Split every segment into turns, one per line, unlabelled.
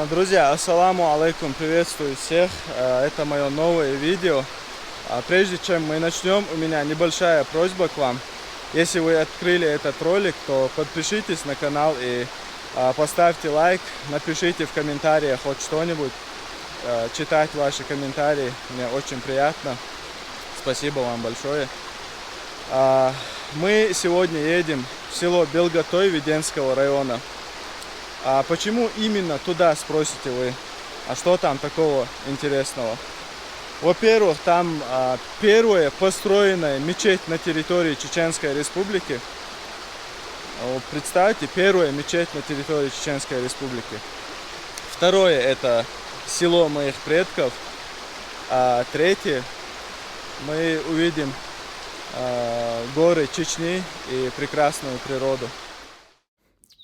Друзья, ассаламу алейкум, приветствую всех. Это мое новое видео. Прежде чем мы начнем, у меня небольшая просьба к вам. Если вы открыли этот ролик, то подпишитесь на канал и поставьте лайк, напишите в комментариях хоть что-нибудь. Читать ваши комментарии мне очень приятно. Спасибо вам большое. Мы сегодня едем в село Белготой Веденского района. Почему именно туда, спросите вы? А что там такого интересного? Во-первых, там первая построенная мечеть на территории Чеченской Республики. Представьте, первая мечеть на территории Чеченской Республики. Второе, это село моих предков. Третье, мы увидим горы Чечни и прекрасную природу.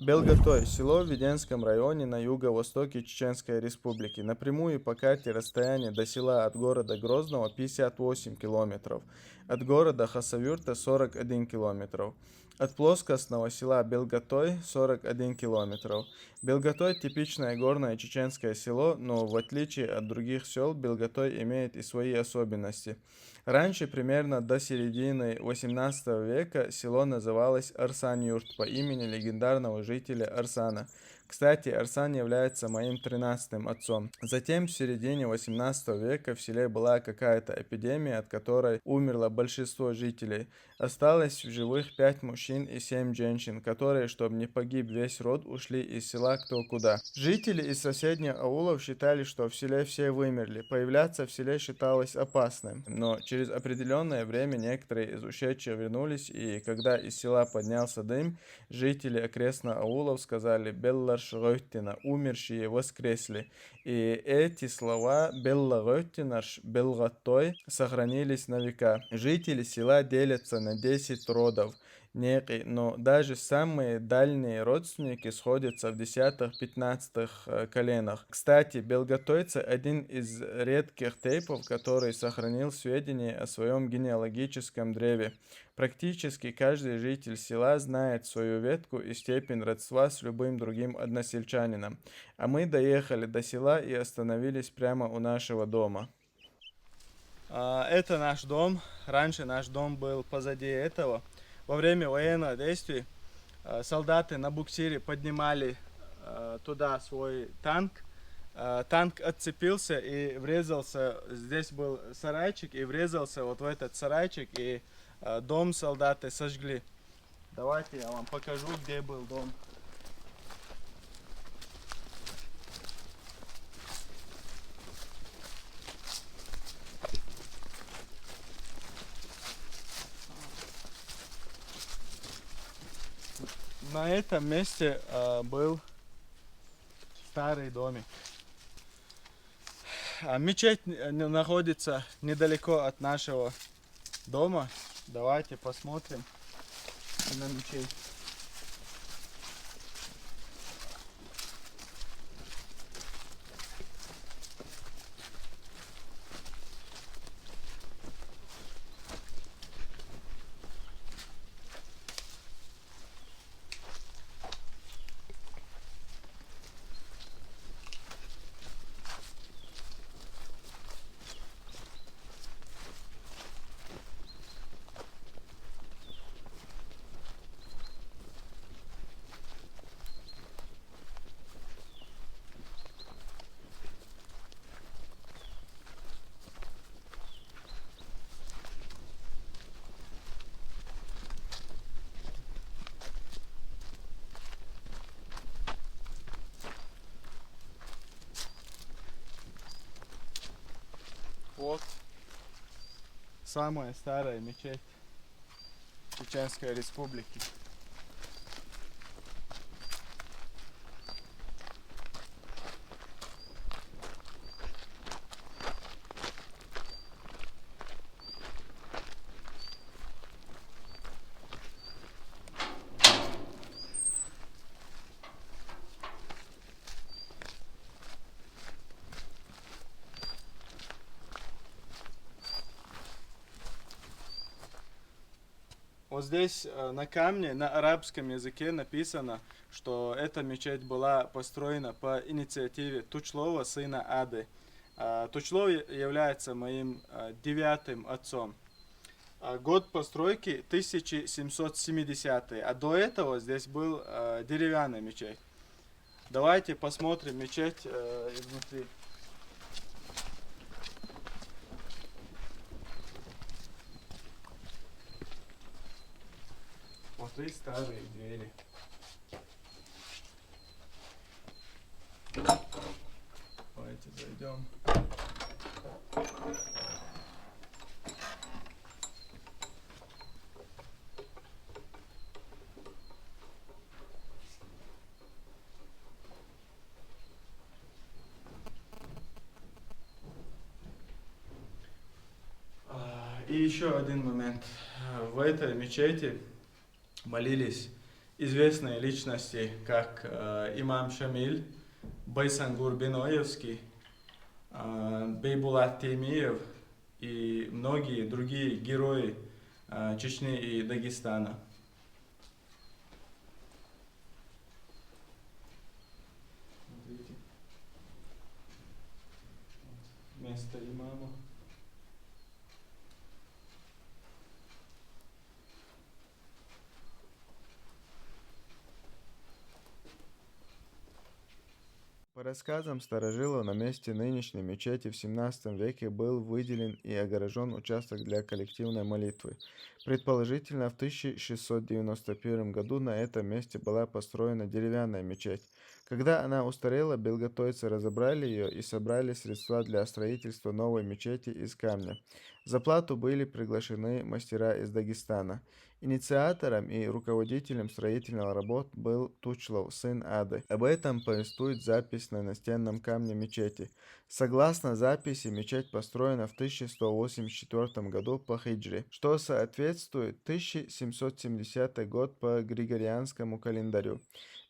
Белготой – село в Веденском районе на юго-востоке Чеченской Республики. Напрямую по карте расстояние до села от города Грозного 58 километров, от города Хасавюрта 41 километров, от плоскостного села Белготой 41 километров. Белготой – типичное горное чеченское село, но в отличие от других сел, Белготой имеет и свои особенности. Раньше, примерно до середины 18 века, село называлось Арсан-Юрт по имени легендарного жителя Арсана. Кстати, Арсан является моим 13-м отцом. Затем, в середине 18 века, в селе была какая-то эпидемия, от которой умерло большинство жителей. Осталось в живых 5 мужчин и 7 женщин, которые, чтобы не погиб весь род, ушли из села кто куда. Жители из соседних аулов считали, что в селе все вымерли. Появляться в селе считалось опасным. Но через определенное время некоторые из ушедших вернулись, и когда из села поднялся дым, жители окрестных аулов сказали «Беллар Шройттина», умершие воскресли. И эти слова «Белла Ройттинаш», «Белготой» сохранились на века. Жители села делятся на 10 родов, но даже самые дальние родственники сходятся в 10-15 коленах. Кстати, белготойцы – один из редких тейпов, который сохранил сведения о своем генеалогическом древе. Практически каждый житель села знает свою ветку и степень родства с любым другим односельчанином. А мы доехали до села и остановились прямо у нашего дома. Это наш дом. Раньше наш дом был позади этого. Во время военных действий солдаты на буксире поднимали туда свой танк. Танк отцепился и врезался. Здесь был сарайчик и врезался вот в этот сарайчик, и дом солдаты сожгли. Давайте я вам покажу, где был дом. На этом месте был старый домик. Мечеть находится недалеко от нашего дома. Давайте посмотрим на мечеть. Вот самая старая мечеть Чеченской Республики. Вот здесь на камне на арабском языке написано, что эта мечеть была построена по инициативе Тучлова, сына Ады. Тучлов является моим девятым отцом. Год постройки 1770, а до этого здесь был деревянная мечеть. Давайте посмотрим мечеть изнутри. Смотри, старые двери. Давайте зайдем. И еще один момент. В этой мечети молились известные личности, как имам Шамиль, Байсангур Биноевский, Бейбулат Темиев и многие другие герои Чечни и Дагестана. Смотрите. Место имама. По рассказам старожилов, на месте нынешней мечети в 17 веке был выделен и огорожен участок для коллективной молитвы. Предположительно, в 1691 году на этом месте была построена деревянная мечеть. Когда она устарела, белготойцы разобрали ее и собрали средства для строительства новой мечети из камня. За плату были приглашены мастера из Дагестана. Инициатором и руководителем строительных работ был Тучлов, сын Ады. Об этом повествует запись на настенном камне мечети. Согласно записи, мечеть построена в 1184 году по хиджре, что соответствует 1770 год по григорианскому календарю.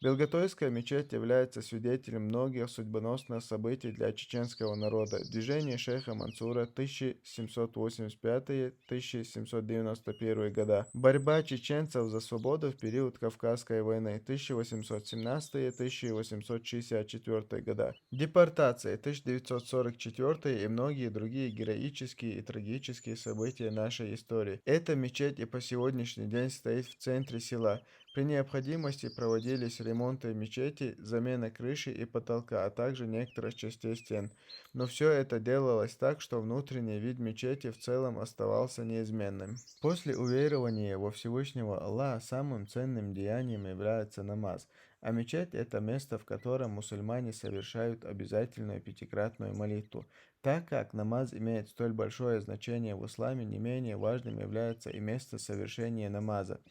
Белготойская мечеть является свидетелем многих судьбоносных событий для чеченского народа. Движение шейха Мансура 1785-1791 года. Борьба чеченцев за свободу в период Кавказской войны 1817-1864 года. Депортация 1944 и многие другие героические и трагические события нашей истории. Эта мечеть и по сегодняшний день стоит в центре села. При необходимости проводились ремонты мечети, замена крыши и потолка, а также некоторых частей стен. Но все это делалось так, что внутренний вид мечети в целом оставался неизменным. После уверования во Всевышнего Аллаха самым ценным деянием является намаз, а мечеть – это место, в котором мусульмане совершают обязательную пятикратную молитву. Так как намаз имеет столь большое значение в исламе, не менее важным является и место совершения намаза.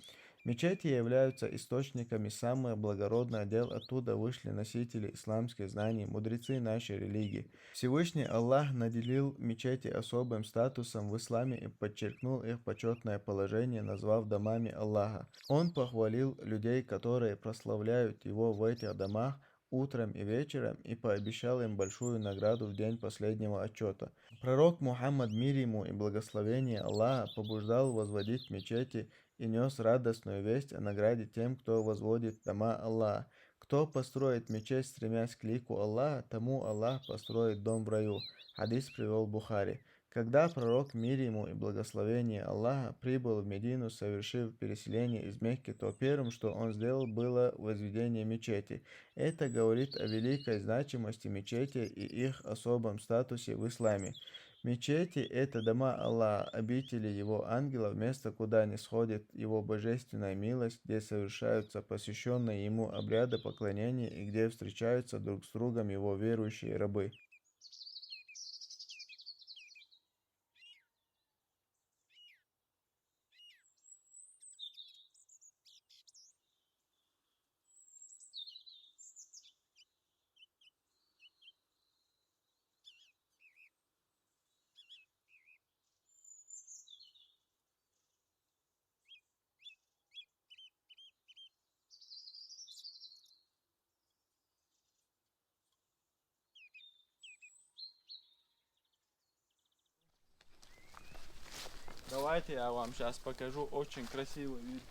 Мечети являются источниками самых благородных дел, оттуда вышли носители исламских знаний, мудрецы нашей религии. Всевышний Аллах наделил мечети особым статусом в исламе и подчеркнул их почетное положение, назвав домами Аллаха. Он похвалил людей, которые прославляют Его в этих домах, утром и вечером, и пообещал им большую награду в день последнего отчета. Пророк Мухаммад, мир ему и благословение Аллаха, побуждал возводить мечети и нес радостную весть о награде тем, кто возводит дома Аллаха. Кто построит мечеть, стремясь к лику Аллаха, тому Аллах построит дом в раю. Хадис привел Бухари. Когда пророк, мир ему и благословение Аллаха, прибыл в Медину, совершив переселение из Мекки, то первым, что он сделал, было возведение мечети. Это говорит о великой значимости мечети и их особом статусе в исламе. Мечети – это дома Аллаха, обители Его ангелов, место, куда нисходит Его божественная милость, где совершаются посвященные Ему обряды поклонения и где встречаются друг с другом Его верующие рабы. Давайте я вам сейчас покажу очень красивый вид.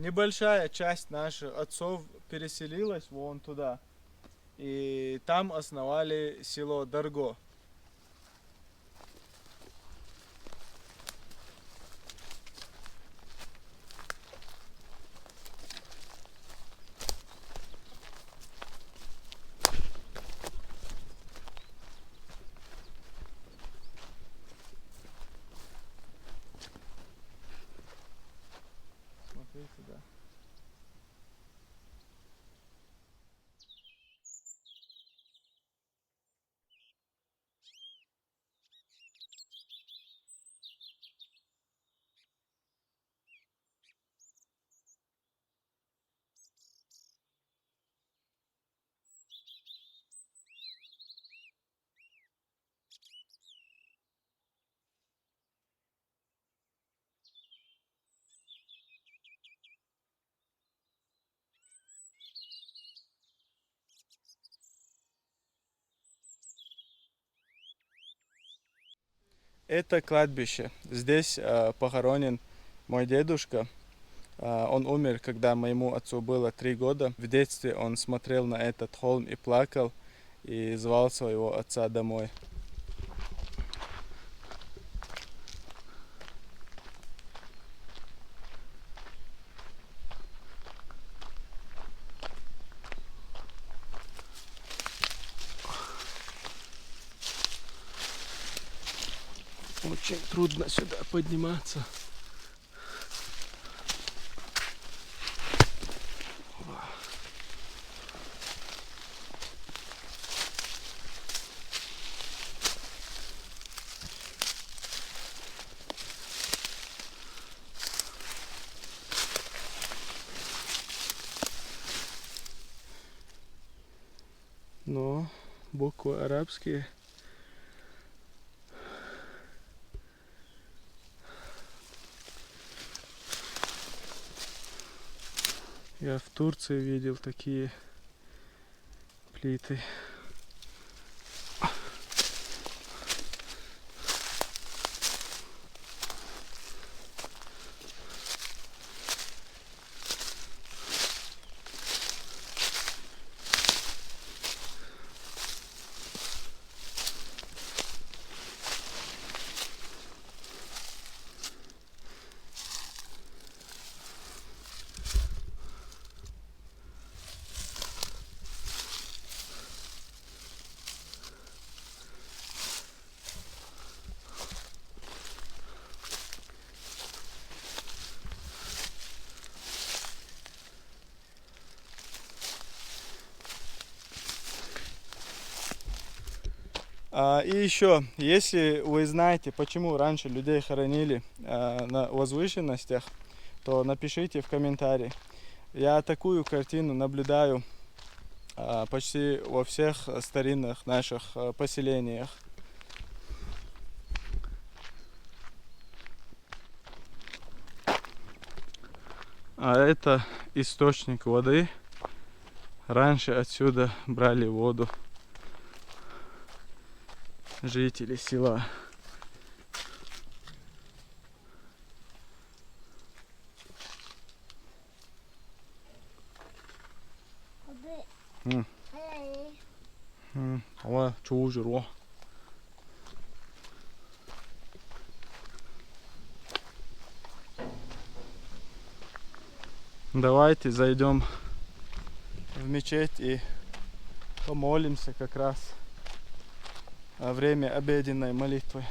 небольшая часть наших отцов переселилась вон туда. И там основали село Дарго. Смотрите, да. Это кладбище. Здесь похоронен мой дедушка. Он умер, когда моему отцу было 3 года. В детстве он смотрел на этот холм и плакал, и звал своего отца домой. Очень трудно сюда подниматься. Но буквы арабские. Я в Турции видел такие плиты. И еще, если вы знаете, почему раньше людей хоронили на возвышенностях, то напишите в комментарии. Я такую картину наблюдаю почти во всех старинных наших поселениях. А это источник воды. Раньше отсюда брали воду жители села. Давайте зайдем в мечеть и помолимся как раз во время обеденной молитвы.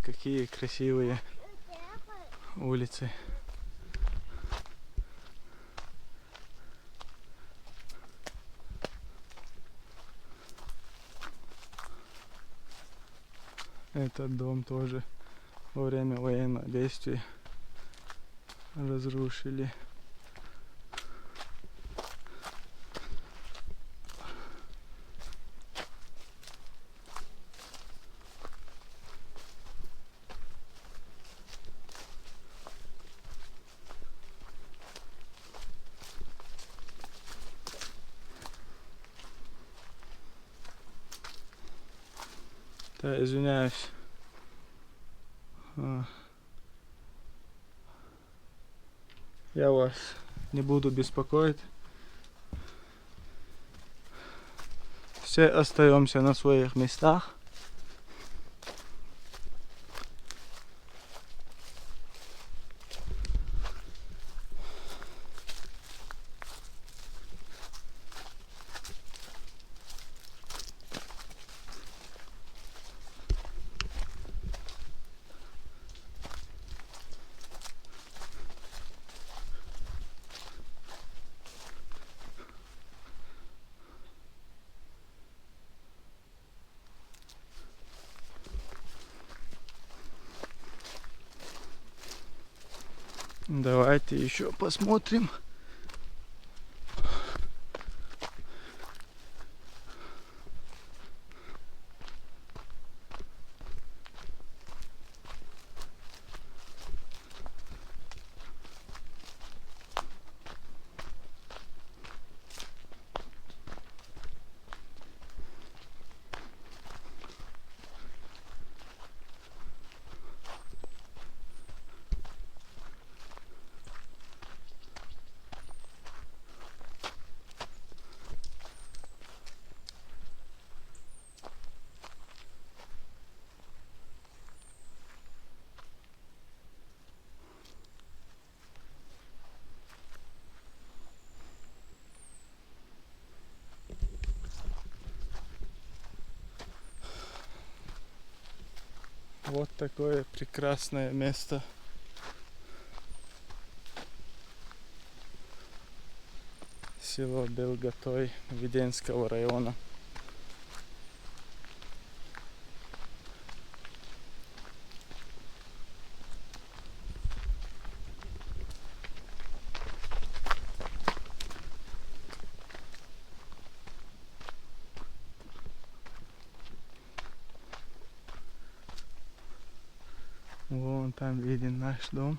Какие красивые улицей. Этот дом тоже во время военных действий разрушили. Да, извиняюсь. Я вас не буду беспокоить. Все остаемся на своих местах. Давайте еще посмотрим. Вот такое прекрасное место. Село Белготой Веденского района. Вон там виден наш дом.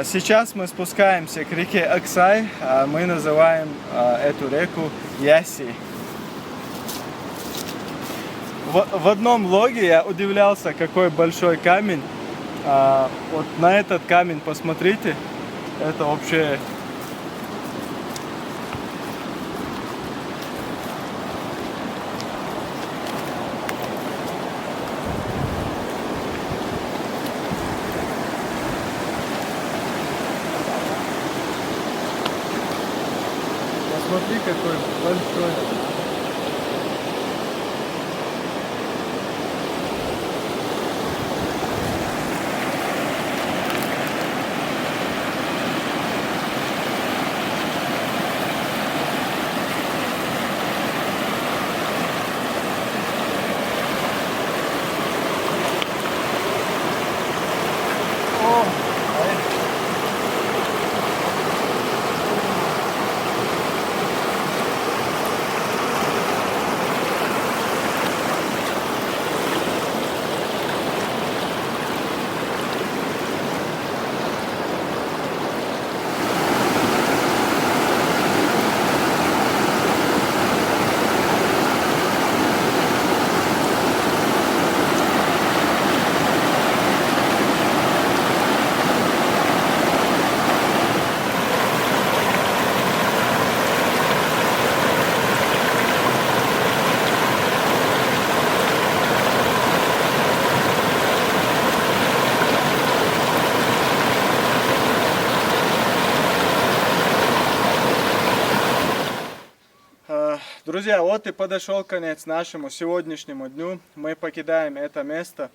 Сейчас мы спускаемся к реке Аксай. Мы называем эту реку Яси. В одном влоге я удивлялся, какой большой камень. Вот на этот камень посмотрите. Это вообще... какой большой. Друзья, вот и подошел конец нашему сегодняшнему дню. Мы покидаем это место.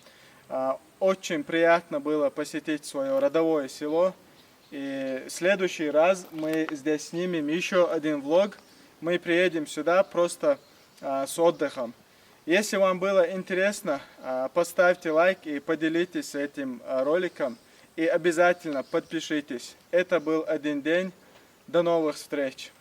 Очень приятно было посетить свое родовое село. И в следующий раз мы здесь снимем еще один влог. Мы приедем сюда просто с отдыхом. Если вам было интересно, поставьте лайк и поделитесь этим роликом. И обязательно подпишитесь. Это был один день. До новых встреч!